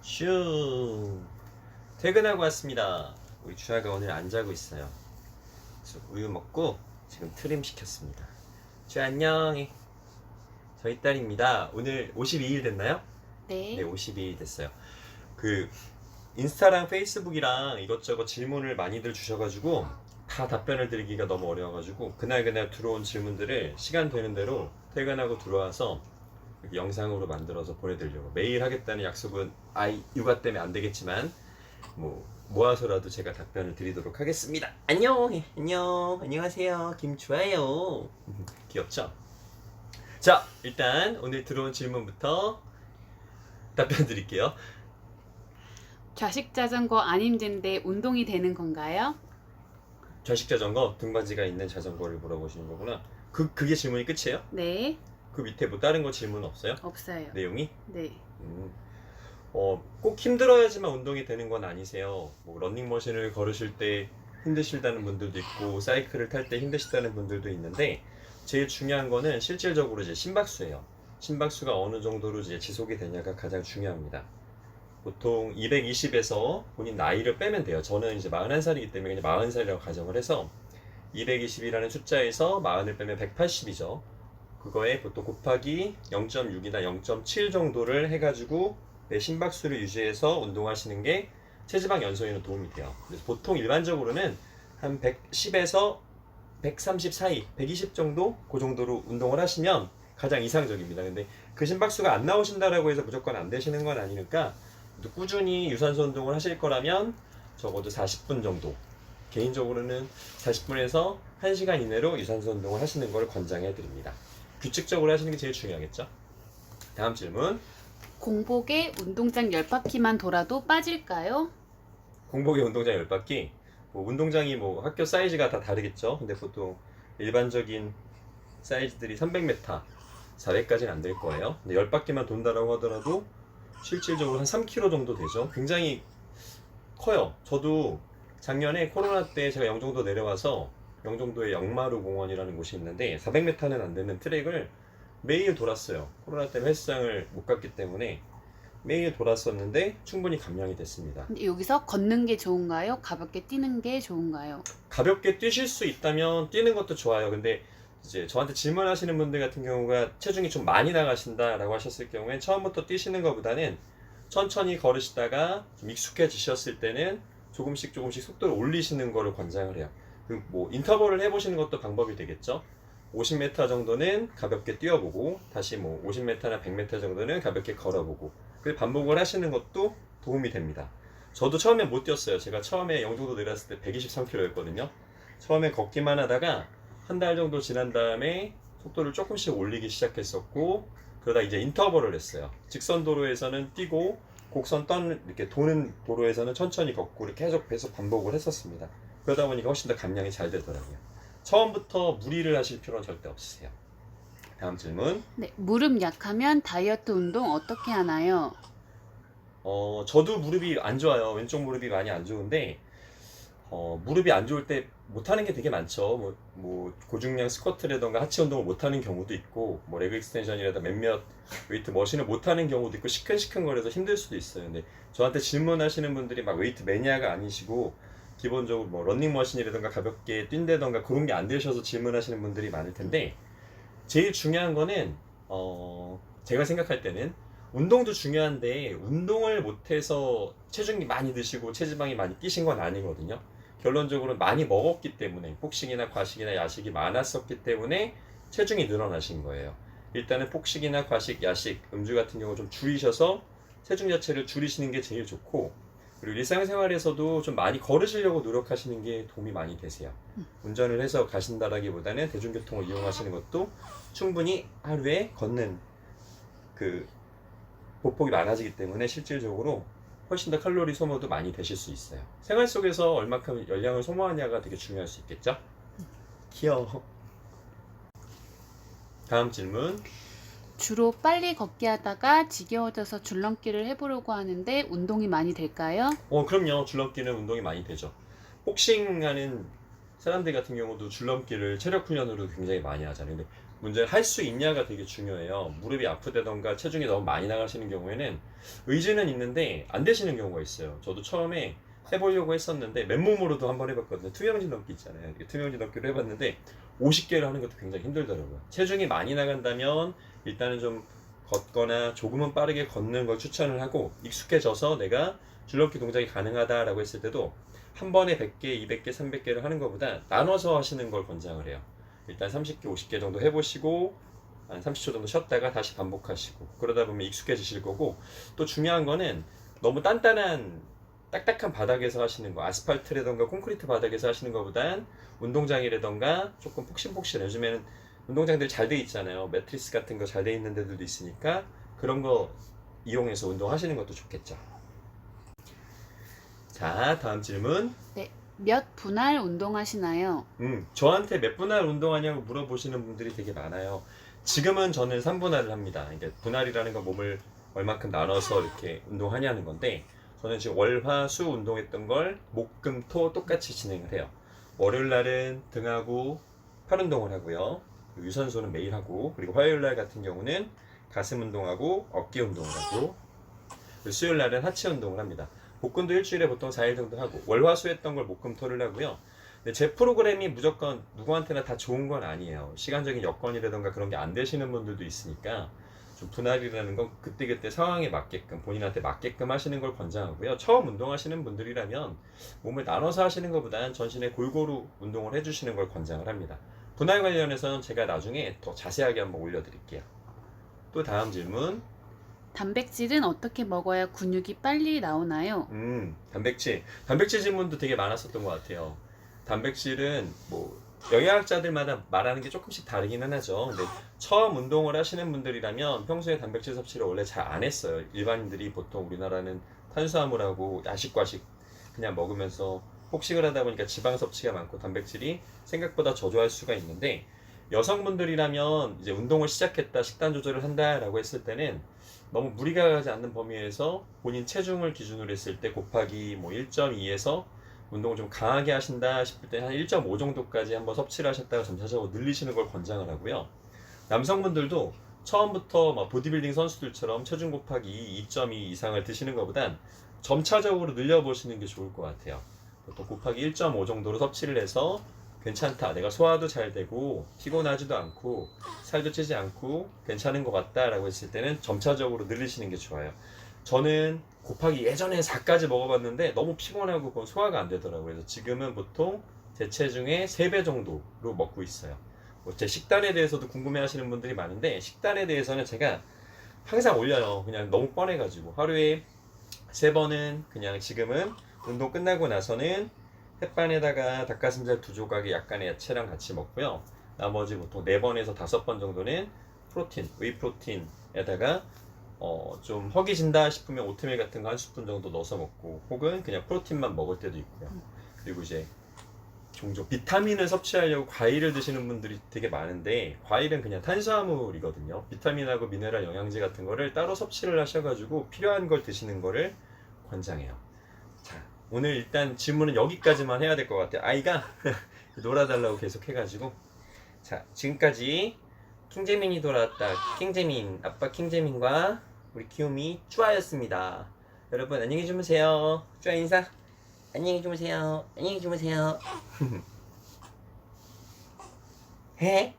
슈. 퇴근하고 왔습니다. 우리 주아가 오늘 안 자고 있어요. 그래서 우유 먹고 지금 트림 시켰습니다. 주아 안녕. 저희 딸입니다. 오늘 52일 됐나요? 네. 네, 52일 됐어요. 그 인스타랑 페이스북이랑 이것저것 질문을 많이들 주셔가지고 다 답변을 드리기가 너무 어려워가지고 그날 들어온 질문들을 시간 되는 대로 퇴근하고 들어와서 이렇게 영상으로 만들어서 보내드리려고. 매일 하겠다는 약속은 아이 육아 때문에 안 되겠지만 뭐 모아서라도 제가 답변을 드리도록 하겠습니다. 안녕하세요, 김주아예요. 귀엽죠? 자, 일단 오늘 들어온 질문부터 답변 드릴게요. 좌식 자전거 안 힘든데 운동이 되는 건가요? 좌식 자전거, 등받이가 있는 자전거를 물어보시는 거구나. 그게 질문이 끝이에요? 네. 그 밑에 뭐 다른 거 질문 없어요? 없어요. 내용이? 네. 음. 꼭 힘들어야지만 운동이 되는 건 아니세요. 뭐 러닝머신을 걸으실 때 힘드시다는 분들도 있고 사이클을 탈 때 힘드시다는 분들도 있는데 제일 중요한 거는 실질적으로 이제 심박수예요. 심박수가 어느 정도로 이제 지속이 되냐가 가장 중요합니다. 보통 220에서 본인 나이를 빼면 돼요. 저는 이제 41살이기 때문에 그냥 40살이라고 가정을 해서 220이라는 숫자에서 40을 빼면 180이죠. 그거에 보통 곱하기 0.6이나 0.7 정도를 해가지고 내 심박수를 유지해서 운동하시는 게 체지방 연소에는 도움이 돼요. 그래서 보통 일반적으로는 한 110에서 130 사이, 120 정도? 그 정도로 운동을 하시면 가장 이상적입니다. 근데 그 심박수가 안 나오신다라고 해서 무조건 안 되시는 건 아니니까 꾸준히 유산소 운동을 하실 거라면 적어도 40분 정도, 개인적으로는 40분에서 1시간 이내로 유산소 운동을 하시는 걸 권장해 드립니다. 규칙적으로 하시는 게 제일 중요하겠죠? 다음 질문. 공복에 운동장 10바퀴만 돌아도 빠질까요? 공복에 운동장 10바퀴. 뭐 운동장이 뭐 학교 사이즈가 다 다르겠죠? 근데 보통 일반적인 사이즈들이 300m, 400까지는 안 될 거예요. 근데 10바퀴만 돈다라고 하더라도 실질적으로 한 3km 정도 되죠. 굉장히 커요. 저도 작년에 코로나 때 제가 영종도 내려와서 영종도에 영마루 공원이라는 곳이 있는데 400m는 안 되는 트랙을 매일 돌았어요. 코로나 때문에 헬스장을 못 갔기 때문에 매일 돌았었는데 충분히 감량이 됐습니다. 근데 여기서 걷는 게 좋은가요? 가볍게 뛰는 게 좋은가요? 가볍게 뛰실 수 있다면 뛰는 것도 좋아요. 근데 이제 저한테 질문하시는 분들 같은 경우가 체중이 좀 많이 나가신다라고 하셨을 경우에 처음부터 뛰시는 것보다는 천천히 걸으시다가 좀 익숙해지셨을 때는 조금씩 속도를 올리시는 거를 권장을 해요. 뭐 인터벌을 해보시는 것도 방법이 되겠죠. 50m 정도는 가볍게 뛰어보고 다시 뭐 50m나 100m 정도는 가볍게 걸어보고 그 반복을 하시는 것도 도움이 됩니다. 저도 처음에 못 뛰었어요. 제가 처음에 영종도 내렸을 때 123kg였거든요. 처음에 걷기만 하다가 한 달 정도 지난 다음에 속도를 조금씩 올리기 시작했었고 그러다 이제 인터벌을 했어요. 직선 도로에서는 뛰고 곡선 이렇게 도는 도로에서는 천천히 걷고 이렇게 계속 반복을 했었습니다. 그러다 보니까 훨씬 더 감량이 잘 되더라고요. 처음부터 무리를 하실 필요는 절대 없으세요. 다음 질문. 네. 무릎 약하면 다이어트 운동 어떻게 하나요? 저도 무릎이 안 좋아요. 왼쪽 무릎이 많이 안 좋은데 무릎이 안 좋을 때 못하는 게 되게 많죠. 뭐 고중량 스쿼트라던가 하체 운동을 못하는 경우도 있고 뭐 레그 익스텐션이라든가 몇몇 웨이트 머신을 못하는 경우도 있고 시큰시큰거려서 힘들 수도 있어요. 근데 저한테 질문하시는 분들이 막 웨이트 매니아가 아니시고 기본적으로 뭐 런닝머신이라든가 가볍게 뛴다던가 그런 게 안 되셔서 질문하시는 분들이 많을 텐데 제일 중요한 거는 제가 생각할 때는 운동도 중요한데 운동을 못해서 체중이 많이 드시고 체지방이 많이 뛰신 건 아니거든요. 결론적으로 많이 먹었기 때문에 폭식이나 과식이나 야식이 많았었기 때문에 체중이 늘어나신 거예요. 일단은 폭식이나 과식, 야식, 음주 같은 경우 좀 줄이셔서 체중 자체를 줄이시는 게 제일 좋고 그리고 일상생활에서도 좀 많이 걸으시려고 노력하시는 게 도움이 많이 되세요. 운전을 해서 가신다라기보다는 대중교통을 이용하시는 것도 충분히 하루에 걷는 그 보폭이 많아지기 때문에 실질적으로 훨씬 더 칼로리 소모도 많이 되실 수 있어요. 생활 속에서 얼마큼 열량을 소모하냐가 되게 중요할 수 있겠죠? 귀여워. 다음 질문. 주로 빨리 걷기 하다가 지겨워져서 줄넘기를 해보려고 하는데 운동이 많이 될까요? 그럼요. 줄넘기는 운동이 많이 되죠. 복싱하는 사람들 같은 경우도 줄넘기를 체력 훈련으로 굉장히 많이 하잖아요. 근데 문제는 할 수 있냐가 되게 중요해요. 무릎이 아프다던가 체중이 너무 많이 나가시는 경우에는 의지는 있는데 안 되시는 경우가 있어요. 저도 처음에 해보려고 했었는데 맨몸으로도 한번 해봤거든요. 투명진 넘기 있잖아요. 이렇게 투명진 넘기로 해봤는데 50개를 하는 것도 굉장히 힘들더라고요. 체중이 많이 나간다면 일단은 좀 걷거나 조금은 빠르게 걷는 걸 추천을 하고, 익숙해져서 내가 줄넘기 동작이 가능하다라고 했을 때도 한 번에 100개, 200개, 300개를 하는 것보다 나눠서 하시는 걸 권장을 해요. 일단 30개, 50개 정도 해보시고 한 30초 정도 쉬었다가 다시 반복하시고, 그러다 보면 익숙해지실 거고, 또 중요한 거는 너무 단단한 딱딱한 바닥에서 하시는 거, 아스팔트라던가 콘크리트 바닥에서 하시는 것보단 운동장이라던가 조금 폭신폭신, 요즘에는 운동장들이 잘 돼 있잖아요. 매트리스 같은 거 잘 돼 있는 데들도 있으니까 그런 거 이용해서 운동하시는 것도 좋겠죠. 자, 다음 질문. 네. 몇 분할 운동하시나요? 저한테 몇 분할 운동하냐고 물어보시는 분들이 되게 많아요. 지금은 저는 3분할을 합니다. 이게 분할이라는 건 몸을 얼마큼 나눠서 이렇게 운동하냐는 건데, 저는 지금 월, 화, 수 운동했던 걸 목, 금, 토 똑같이 진행을 해요. 월요일 날은 등하고 팔 운동을 하고요. 그리고 유산소는 매일 하고, 그리고 화요일 날 같은 경우는 가슴 운동하고 어깨 운동을 하고, 그리고 수요일 날은 하체 운동을 합니다. 복근도 일주일에 보통 4일 정도 하고, 월화수 했던 걸 목금토를 하고요. 근데 제 프로그램이 무조건 누구한테나 다 좋은 건 아니에요. 시간적인 여건이라던가 그런 게 안 되시는 분들도 있으니까 좀 분할이라는 건 그때그때 상황에 맞게끔, 본인한테 맞게끔 하시는 걸 권장하고요. 처음 운동하시는 분들이라면 몸을 나눠서 하시는 것보다는 전신에 골고루 운동을 해주시는 걸 권장을 합니다. 분할 관련해서는 제가 나중에 더 자세하게 한번 올려드릴게요. 또 다음 질문. 단백질은 어떻게 먹어야 근육이 빨리 나오나요? 단백질 질문도 되게 많았었던 것 같아요. 단백질은 뭐 영양학자들마다 말하는 게 조금씩 다르기는 하죠. 근데 처음 운동을 하시는 분들이라면 평소에 단백질 섭취를 원래 잘 안 했어요. 일반인들이 보통 우리나라는 탄수화물하고 야식과식 그냥 먹으면서 폭식을 하다 보니까 지방 섭취가 많고 단백질이 생각보다 저조할 수가 있는데, 여성분들이라면 이제 운동을 시작했다, 식단 조절을 한다라고 했을 때는 너무 무리가 가지 않는 범위에서 본인 체중을 기준으로 했을 때 곱하기 뭐 1.2에서 운동을 좀 강하게 하신다 싶을 때 한 1.5 정도까지 한번 섭취를 하셨다가 점차적으로 늘리시는 걸 권장을 하고요. 남성분들도 처음부터 막 보디빌딩 선수들처럼 체중 곱하기 2.2 이상을 드시는 것보단 점차적으로 늘려보시는 게 좋을 것 같아요. 보통 곱하기 1.5 정도로 섭취를 해서 괜찮다, 내가 소화도 잘 되고 피곤하지도 않고 살도 찌지 않고 괜찮은 것 같다 라고 했을 때는 점차적으로 늘리시는 게 좋아요. 저는 곱하기 예전에 4까지 먹어봤는데 너무 피곤하고 그건 소화가 안 되더라고요. 그래서 지금은 보통 제 체중의 3배 정도로 먹고 있어요. 제 식단에 대해서도 궁금해 하시는 분들이 많은데, 식단에 대해서는 제가 항상 올려요. 그냥 너무 뻔해가지고 하루에 3번은 그냥, 지금은 운동 끝나고 나서는 햇반에다가 닭가슴살 2조각에 약간의 야채랑 같이 먹고요. 나머지 보통 4번에서 5번 정도는 프로틴, 웨이 프로틴에다가 좀 허기진다 싶으면 오트밀 같은 거 한 스푼 정도 넣어서 먹고, 혹은 그냥 프로틴만 먹을 때도 있고요. 그리고 이제 종종 비타민을 섭취하려고 과일을 드시는 분들이 되게 많은데, 과일은 그냥 탄수화물이거든요. 비타민하고 미네랄 영양제 같은 거를 따로 섭취를 하셔가지고 필요한 걸 드시는 거를 권장해요. 자, 오늘 일단 질문은 여기까지만 해야 될 것 같아요. 아이가 놀아달라고 계속 해가지고. 자, 지금까지 킹재민이 돌아왔다. 킹재민, 아빠 킹재민과 우리 키움이 쭈아였습니다. 여러분 안녕히 주무세요. 쭈아 인사. 안녕히 주무세요. 안녕히 주무세요. 해?